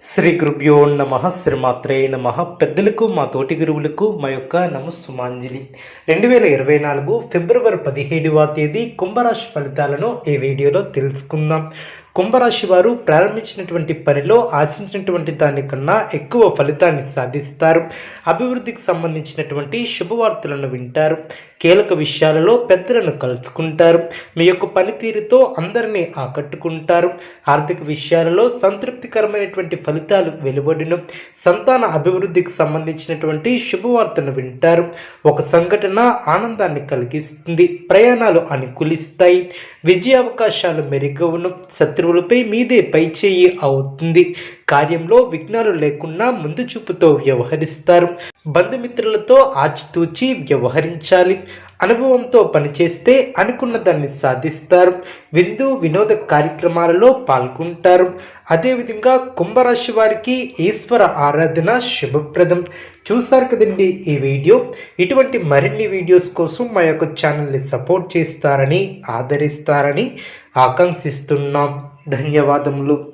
శ్రీ గురుభ్యో నమః శ్రీమాత్రే నమః. పెద్దలకు మా తోటి గురువులకు మా యొక్క నమస్సుమాంజలి. 2024 ఫిబ్రవరి 17వ తేదీ కుంభరాశి ఫలితాలను ఈ వీడియోలో తెలుసుకుందాం. కుంభరాశి వారు ప్రారంభించినటువంటి పనిలో ఆశించినటువంటి దానికన్నా ఎక్కువ ఫలితాన్ని సాధిస్తారు. అభివృద్ధికి సంబంధించినటువంటి శుభవార్తలను వింటారు. కీలక విషయాలలో పెద్దలను కలుసుకుంటారు. మీ యొక్క పనితీరుతో అందరినీ ఆకట్టుకుంటారు. ఆర్థిక విషయాలలో సంతృప్తికరమైనటువంటి ఫలితాలు వెలువడును. సంతాన అభివృద్ధికి సంబంధించినటువంటి శుభవార్తను వింటారు. ఒక సంఘటన ఆనందాన్ని కలిగిస్తుంది. ప్రయాణాలు అనుకూలిస్తాయి. విజయ అవకాశాలు మెరుగవును. శత్రువులపై మీదే పైచేయి అవుతుంది. కార్యంలో విఘ్నాలు లేకుండా ముందు చూపుతో వ్యవహరిస్తారు. బంధుమిత్రులతో ఆచితూచి వ్యవహరించాలి. అనుభవంతో పనిచేస్తే అనుకున్న దాన్ని సాధిస్తారు. విందు వినోద కార్యక్రమాలలో పాల్గొంటారు. అదేవిధంగా కుంభరాశి వారికి ఈశ్వర ఆరాధన శుభప్రదం. చూసారు కదండి ఈ వీడియో. ఇటువంటి మరిన్ని వీడియోస్ కోసం మా యొక్క ఛానల్ని సపోర్ట్ చేస్తారని ఆదరిస్తారని ఆకాంక్షిస్తున్నాం. ధన్యవాదములు.